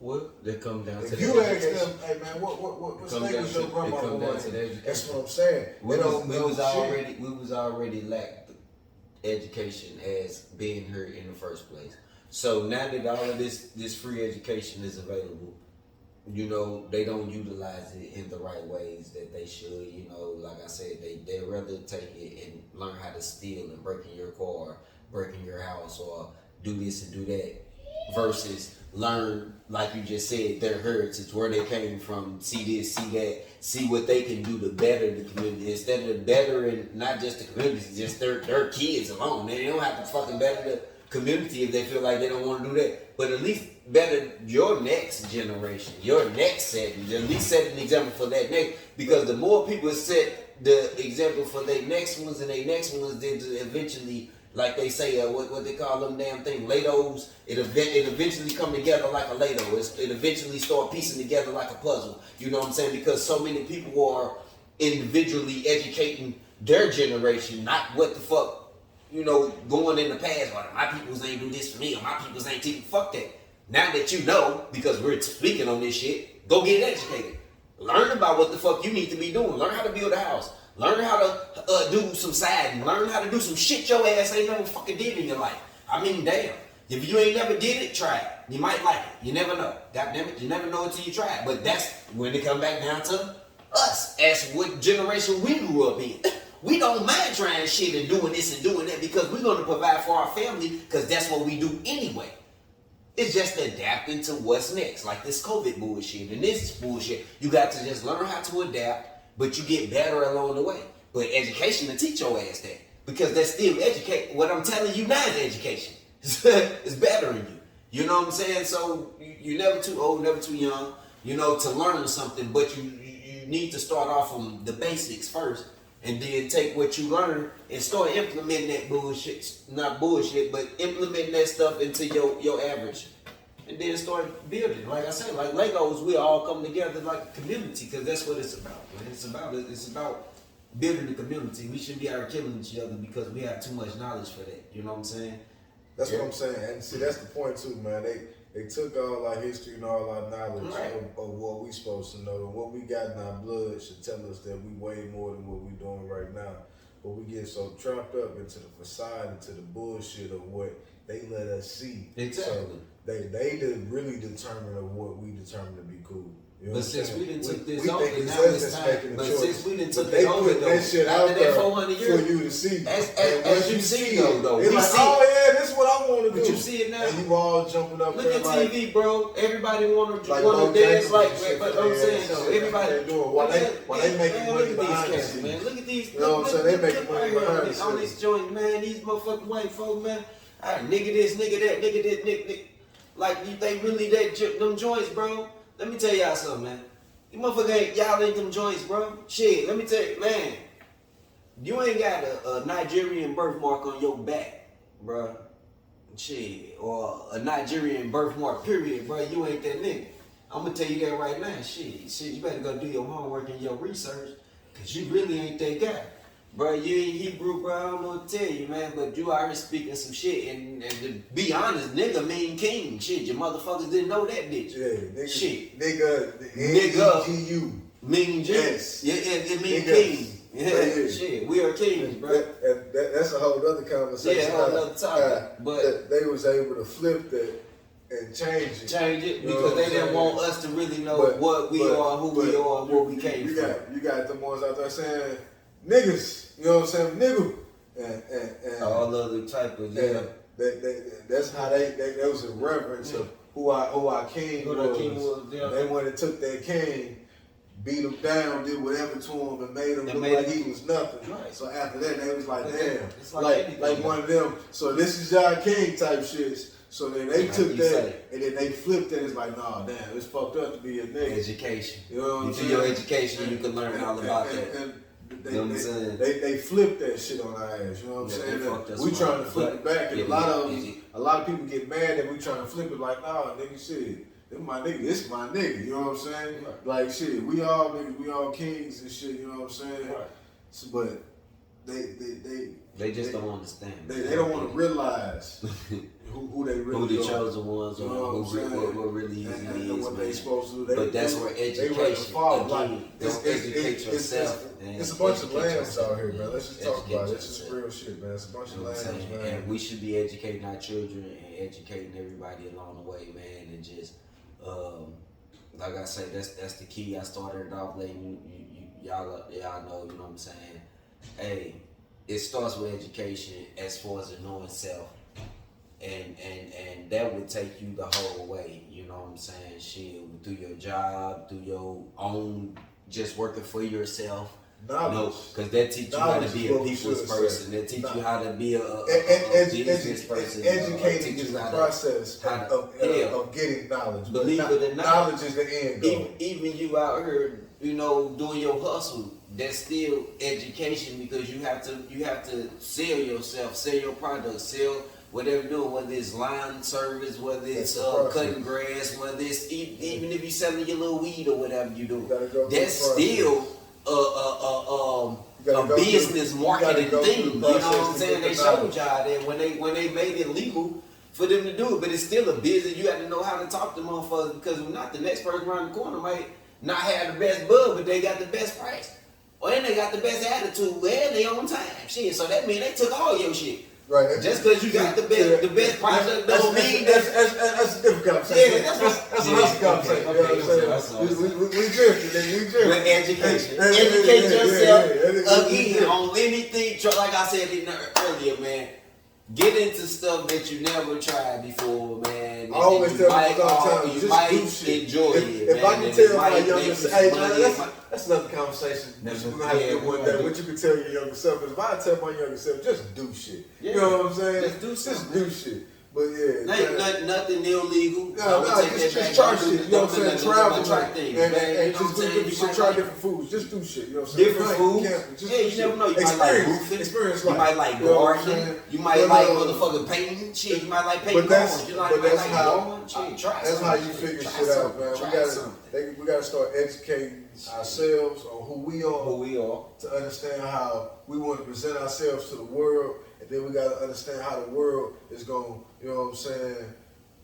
What? They come down if to you the ask education. them, hey man, what state was your grandma born in? That's what I'm saying. We was already lacked education as being here in the first place. So now that all of this free education is available, you know, they don't utilize it in the right ways that they should. You know, like I said, they rather take it and learn how to steal and break in your car, break in your house, or do this and do that, versus learn, like you just said, their heritage, where they came from, see this, see that, see what they can do to better the community, instead of bettering not just the community, just their kids alone. They don't have to fucking better the community if they feel like they don't want to do that, but at least better your next generation, your next set, at least set an example for that next, because the more people set the example for their next ones and their next ones, then eventually, like they say, what they call them damn thing, Legos, it eventually come together like a Lego. It eventually start piecing together like a puzzle. You know what I'm saying? Because so many people are individually educating their generation, not what the fuck, you know, going in the past. Well, my peoples ain't do this for me, or my peoples ain't teaching. Fuck that. Now that you know, because we're speaking on this shit, go get educated. Learn about what the fuck you need to be doing. Learn how to build a house. Learn how to do some siding. Learn how to do some shit your ass ain't never fucking did in your life. I mean, damn. If you ain't never did it, try it. You might like it. You never know. God damn it, you never know until you try it. But that's when it come back down to us, as what generation we grew up in. we don't mind trying shit and doing this and doing that because we're going to provide for our family because that's what we do anyway. It's just adapting to what's next, like this COVID bullshit and this bullshit. You got to just learn how to adapt, but you get better along the way. But education will teach your ass that because that's still educate. What I'm telling you now is education. It's bettering you. You know what I'm saying? So you're never too old, never too young, you know, to learn something, but you need to start off from the basics first and then take what you learn and start implementing that bullshit, not bullshit, but implementing that stuff into your average. And then start building. Like I said, like Legos, we all come together like a community because that's what it's about. Man. It's about building the community. We shouldn't be out killing each other because we have too much knowledge for that. You know what I'm saying? That's what I'm saying. And see, that's the point too, man. They took all our history and all our knowledge of what we supposed to know. And what we got in our blood should tell us that we way more than what we doing right now. But we get so trapped up into the facade, into the bullshit of what they let us see. Exactly. So they really determine of what we determine to be cool. You know but since we didn't took this we over, think now it's time. But since we didn't took it over, though, that shit out after there that 400 years, for you to see. As you see, though, it's we like, see. oh yeah, this is what I want to do. But you see it now. And you all jumping up. Look at like, TV, bro. Everybody want to like dance like. shit, But I'm saying though, everybody doing while they making money behind the scenes. Man, look at these. You know what I'm saying? They making money behind the scenes. On these joints, man. These motherfucking white folk, man. Nigga this, nigga that, nigga this, nigga. Like they really them joints, bro. Let me tell y'all something, man. You motherfucker y'all ain't them joints, bro. Shit, let me tell you, man. You ain't got a Nigerian birthmark on your back, bro. Shit, or a Nigerian birthmark, period, bro. You ain't that nigga. I'm gonna tell you that right now. Shit, you better go do your homework and your research, cause you really ain't that guy. Bro, you ain't Hebrew, bro, I don't know what to tell you, man, but you already speaking some shit, and to be honest, nigga mean king. Shit, your motherfuckers didn't know that, did you? Yeah, nigga. Shit. Nigga. N-E-G-U. Mean G. Yes. Yeah, it mean Niggas. king. Yeah, Yeah. shit, we are kings, bro. That's a whole other conversation. Yeah, a whole other topic, but they was able to flip that and change it. Change it You know because what they I'm didn't saying? want us to really know what we are, who we are, and where we came from. You got the ones out there saying niggas. You know what I'm saying? Nigga. And all other type of that's how they was a reverence of who our king was. Yeah. They went and took that king, beat him down, did whatever to him, and made him look like he was nothing. Right. So after that, they was like, damn, it's like one of them. So this is our king type shits. So then they took that and then they flipped it. It's like, nah, damn, it's fucked up to be a nigga. Education. You know what I'm saying? Your education, you can learn all about that. And you know what I'm saying? They flipped that shit on our ass. You know what I'm saying? We trying to flip it back, and a lot of people get mad that we trying to flip it. Like, nah, nigga, shit, this my nigga, this my nigga. You know what I'm saying? Right. Like, shit, we all niggas, we all kings and shit. You know what I'm saying? Right. So, but they just don't understand. They don't want to realize who they really are. Who the chosen ones are, you know what really easy and what is, they supposed to do. But that's where education, again, don't educate yourself. It's a bunch of lambs out here, man. Let's just talk about it. It's just real shit, man. It's a bunch of lambs, man. And we should be educating our children and educating everybody along the way, man. And just, like I say, that's the key. I started it off late. Y'all know, you know what I'm saying? Hey, it starts with education as far as knowing self. And that would take you the whole way, you know what I'm saying? Shit, through your job, through your own, just working for yourself. Knowledge. Because that teach you how to be a people's person. That teach you how to be a business person. Educating is the process of getting knowledge. Believe it or not, knowledge is the end goal. Even you out here, you know, doing your hustle, that's still education because you have to sell yourself, sell your products, sell whatever you're doing, whether it's line service, whether it's cutting grass, whether it's even if you're selling your little weed or whatever you do, that's still a business marketing thing. You know what I'm saying? They showed y'all that when they made it legal for them to do it, but it's still a business. You have to know how to talk to motherfuckers because if not, the next person around the corner might not have the best bud, but they got the best price. Or then they got the best attitude, and they on time. Shit, so that means they took all your shit. Right. Just because you got the best product don't mean that's a different conversation. Yeah, that's a conversation. Okay, You know what I'm saying? We drifted, we drifted. With education. Educate yourself again on anything. Like I said earlier, man. Get into stuff that you never tried before, man. I always tell people all the time, you just might do shit. enjoy it, if I can tell my younger self, hey man, that's another conversation. We're gonna have to do one day. What you can tell your younger self is, if I tell my younger self, just do shit. You know what I'm saying? Just do shit. But yeah, nothing illegal. Just try shit. You know what I'm saying? Travel and just try different foods. Just do shit. You know what I'm saying? Different foods. Yeah, you never know. You might like roofing. Experience life. You might like gardening. You might like motherfucking painting. Shit, you might like painting corns. You might like drawing. That's how you figure shit out, man. We gotta start educating ourselves on who we are. To understand how we want to present ourselves to the world. And then we got to understand how the world is going to, you know what I'm saying,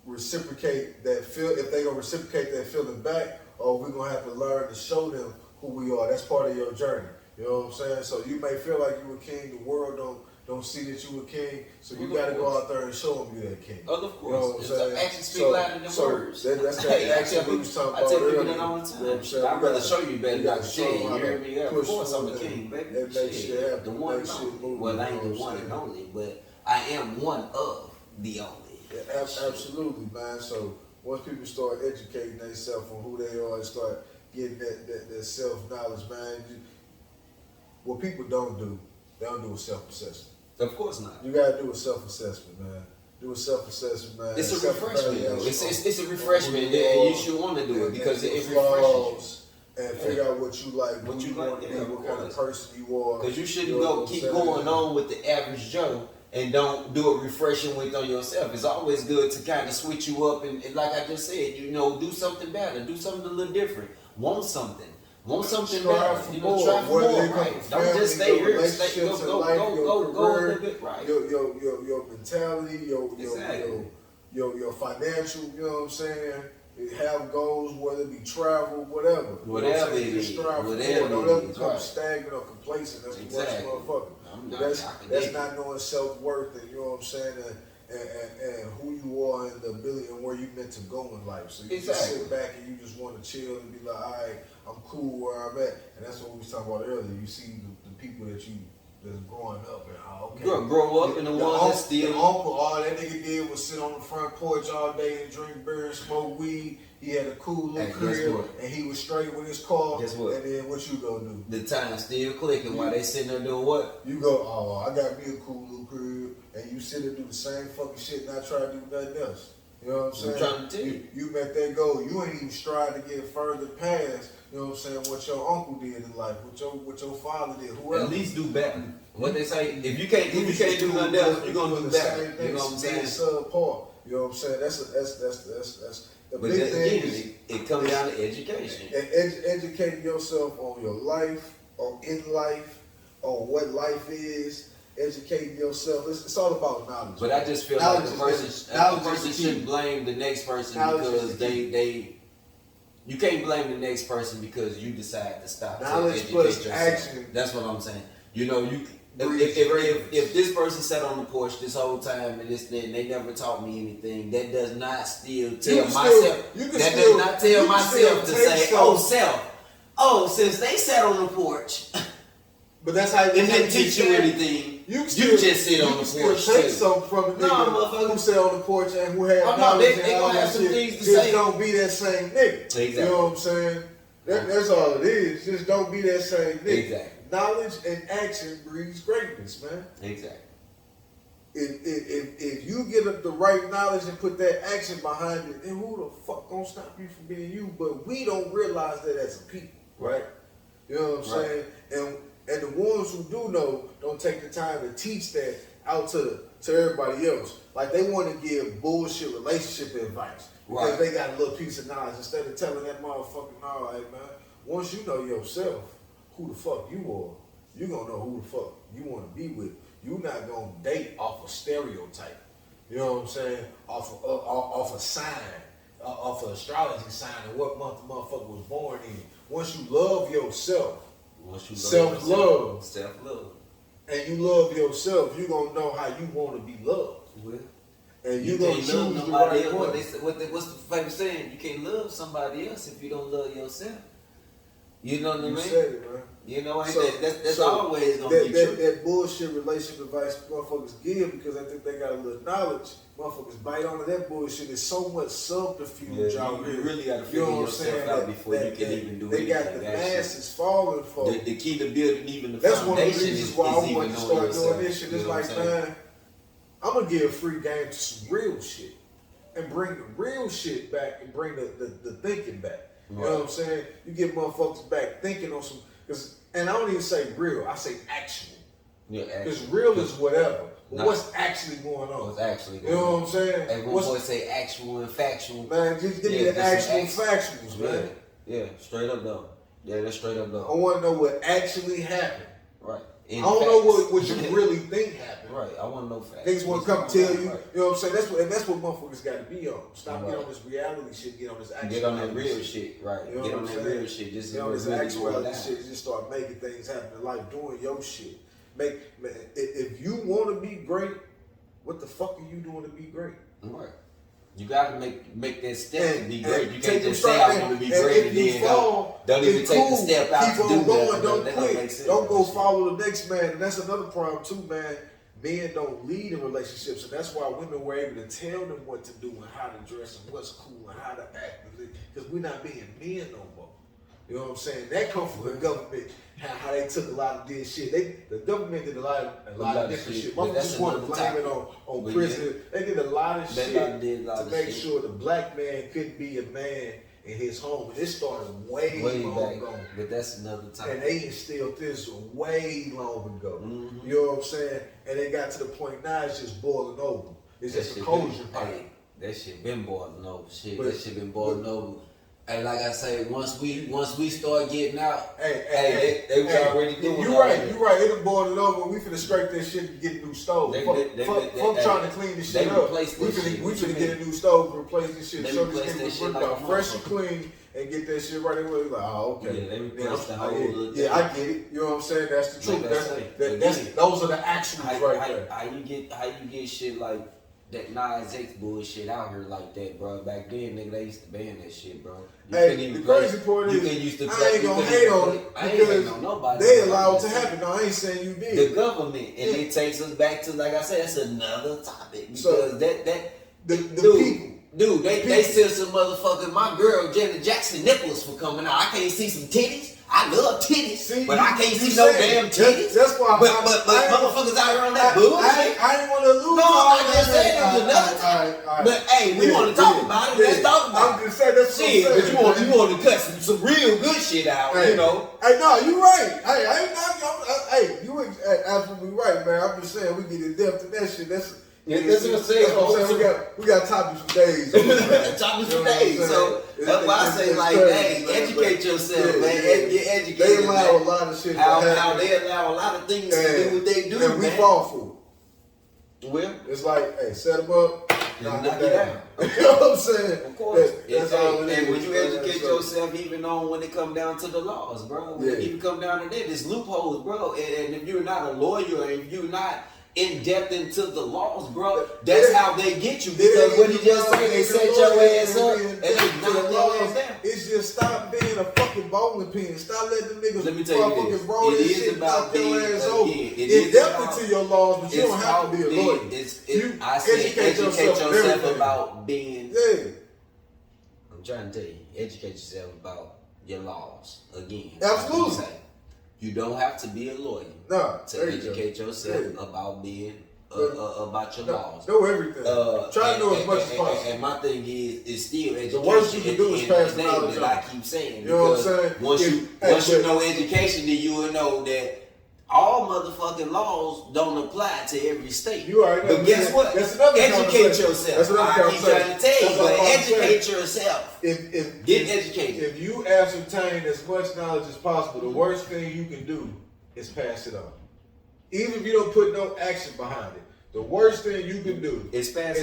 reciprocate that feel, if they're going to reciprocate that feeling back, or we're going to have to learn to show them who we are. That's part of your journey. You know what I'm saying? So you may feel like you a king, the world don't see that you a king, so you got to go out there and show them you that king. Of course. You know what I'm saying? Actions speak louder than words. That's that action we was talking about. I tell people earlier. that all the time. You know what I'm saying? I'd rather show you better than I can tell you. You hear me? Of push course I'm the through king, baby. That makes shit happen. The one and only. Well, I ain't the one and only, but I am one of the only. Yeah, absolutely, man. So once people start educating themselves on who they are and start getting that self-knowledge, man, what people don't do, they don't do a self-assessment. Of course not. You gotta do a self-assessment, man. Do a self-assessment, man. It's a refreshment, though. It's a refreshment, and you should want to do it because it refreshes you. And figure out what you like, what you want to be, what kind of person you are. Because you shouldn't keep going on with the average Joe and don't do it refreshing with on yourself. It's always good to kind of switch you up and like I just said, do something better, do something a little different. Want something better. Try for more, right? Don't just stay here. Go a little bit, right? Your mentality, your financial, you know what I'm saying? Have goals, whether it be travel, whatever. Whatever it is. Don't ever become stagnant or complacent. That's the worst motherfucker. That's not knowing self-worth and, you know what I'm saying, and who you are and the ability and where you meant to go in life. So you just sit back and you just want to chill and be like, all right, I'm cool where I'm at. And that's what we was talking about earlier. You see the people that's growing up and grow up and the ones that still. The uncle, all that nigga did was sit on the front porch all day and drink beer and smoke weed. He had a cool little career and he was straight with his car. Guess what? And then what you gonna do? The time still clicking while they sitting there doing what? You go, oh, I got me a cool little career, and you sit and do the same fucking shit and not try to do nothing else. You know what I'm saying? I'm trying to tell you. You met that goal. You ain't even strive to get further past, you know what I'm saying, what your uncle did in life, what your father did, whoever. At least do better. What they say, if you can't do nothing else, you're gonna do better. You know what I'm saying? Subpar. You know what I'm saying? That's the but big thing. Is, it comes down to education. And educating yourself on your life, or in life, on what life is. Educating yourself. It's all about knowledge. But I just feel like the person shouldn't blame the next person because you can't blame the next person because you decide to stop. Knowledge plus action. That's what I'm saying. If this person sat on the porch this whole time and they never taught me anything, that does not still tell myself. That does not tell myself to say, since they sat on the porch. But that's how it didn't teach you anything. You just sit on the porch. Take something from the nigga who sat on the porch and who had knowledge they and all gonna have that some shit. things to Just say. don't be that same nigga. Exactly. You know what I'm saying? That's all it is. Just don't be that same nigga. Exactly. Knowledge and action breeds greatness, man. Exactly. If you get the right knowledge and put that action behind it, then who the fuck gonna stop you from being you? But we don't realize that as a people, right? You know what I'm saying? And the ones who do know don't take the time to teach that out to everybody else. Like they want to give bullshit relationship advice because they got a little piece of knowledge instead of telling that motherfucker, nah, hey man, once you know yourself, who the fuck you are, you gonna know who the fuck you want to be with. You not gonna date off a stereotype. You know what I'm saying? Off a sign, off an astrology sign, and what month the motherfucker was born in. Once you love yourself. Self-love. and you love yourself, you gonna know how you want to be loved. Well, And you you gonna can't choose love the nobody right else. one. What's the famous saying? You can't love somebody else if you don't love yourself. You know what I mean? You said it, man. You know, So- that's so always gonna be true. That bullshit relationship advice motherfuckers give because I think they got a little knowledge. Motherfuckers bite onto that bullshit. There's so much subterfuge out here. You really got to You figure know what I'm yourself saying? out before you can even do they anything. got the masses falling for. The key to building even the That's one of the foundation reasons is why I even want to knowing start yourself. doing this shit. You It's know what like, I'm saying? man, I'm gonna give free game to some real shit and bring the real shit back and bring the thinking back. You know what I'm saying? You get motherfuckers back thinking on some, and I don't even say real, I say actual. Yeah, Because real is whatever. But Nah. what's actually going on? What's actually You going know on? what I'm saying? And one boy say actual and factual. Man, just give me the actual factuals, man. Yeah, straight up though. Yeah, that's straight up I though. want to know what actually happened. Right. I don't know what you really think happened. Right. I want to know facts. Niggas want to come tell you, Right. you know what I'm saying? That's what motherfuckers got to be on. Stop Right. getting on this reality shit, get on this actual Get on that real shit, right? You know Get what on I'm that saying? real shit. Just Get on this really actuality going down. shit, just start making things happen in life, doing your shit. If you want to be great, what the fuck are you doing to be great? Right. You gotta make that step to be great. You take can't them just say start- I want to be and great if and you then fall, don't even then take the cool. step out Keep to on do going, that. don't That quit. make sense. Don't go follow the next man. And that's another problem too, man. Men don't lead in relationships, and that's why women were able to tell them what to do and how to dress and what's cool and how to act. Because we're not being men no more. You know what I'm saying? That comes from the government. How they took a lot of this shit. The government did a lot of different shit. Motherfuckers just want to blame it on prison. They did a lot of shit to make sure the black man couldn't be a man in his home. And it started way long back ago. But that's another time. And they instilled this way long ago. Mm-hmm. You know what I'm saying? And they got to the point now it's just boiling over. It's just a closure pipe. Hey, that shit been boiling over. But- That shit been boiling over. And like I say, once we start getting out, Hey, they was already doing. You right. It done boiled it over. We finna scrape that shit and get a new stove. Fuck trying to clean this shit up. We finna get a new stove and replace this shit. So this nigga was ripped out fresh and clean and get that shit right away. Like, oh, okay. Yeah, they replaced the whole little yeah, I get it. You know what I'm saying? That's the truth. Those are the actuals right there. How you get shit like that Nas X bullshit out here like that, bro? Back then, nigga, they used to ban that shit, bro. Hey, the crazy part is, I ain't gonna hate on it because they allowed it to happen. No, I ain't saying you did. The government, and it takes us back to, like I said, that's another topic. Because the people. Dude, they sell some motherfucking, my girl Janet Jackson nipples for coming out. I can't see some titties. I love titties, but I can't see no damn titties. That's why. But motherfuckers out here on that bullshit. I didn't want to lose. No, I just said it was another time. But hey, we want to talk about it. Let's talk about it. I'm just saying that's shit. But you want to cut some real good shit out, you know? Hey, no, you right. Hey, you absolutely right, man. I'm just saying we get in depth in that shit. That's what I'm saying. We got topics for days. Topics for days. So that's why I say, like, hey, educate yourself, man. Get educated. They allow a lot of shit. How they allow a lot of things to do what they do, and we fall for it. Well, it's like, hey, set them up, knock it down. You know what I'm saying? Of course. That's all it is. And when you educate yourself, even on when it come down to the laws, bro. When it even come down to that, there's loopholes, bro. And if you're not a lawyer, and if you're not in depth into the laws, bro, that's how they get you. Because what he just said, they set your ass up and they knock your ass down. It's just stop being a fucking bowling pin. Stop letting them niggas Let me tell you this. roll this shit about your ass over. It's depth into your laws, but you don't have to be a lawyer. I say educate yourself about being. Yeah. I'm trying to tell you, educate yourself about your laws again. Absolutely. You don't have to be a lawyer to educate yourself about being about your laws. Know everything. Try to know as much as possible. And my thing is still education. The worst you can do is pass the knowledge on. I keep saying. You know what I'm saying? Once you know education, then you will know that all motherfucking laws don't apply to every state. You already know. But guess what? Educate yourself. That's another I keep trying to tell you, but educate yourself. Get educated. If you ascertain as much knowledge as possible, the worst thing you can do is pass it on. Even if you don't put no action behind it, the worst thing you can do is pass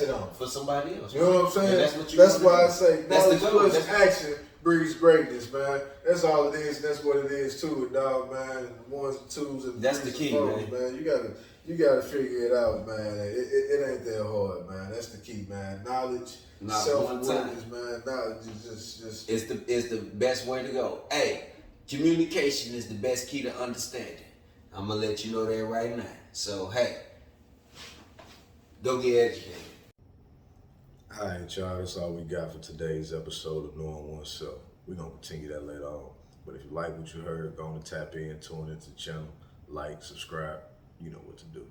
it on for somebody else. You know what I'm saying? And that's what you That's why I say that's knowledge plus action breeds greatness, man. That's all it is. That's what it is too, dog, man. Ones and twos and That's threes the key, and fours, man. You gotta figure it out, man. It ain't that hard, man. That's the key, man. Knowledge, self-awareness, man. Knowledge is just It's the best way to go. Hey, communication is the best key to understanding. I'm gonna let you know that right now. So hey, go get educated. all right, y'all. That's all we got for today's episode of Knowing Oneself. We're gonna continue that later on. But if you like what you heard, go on and tap in, tune into the channel, like, subscribe. You know what to do.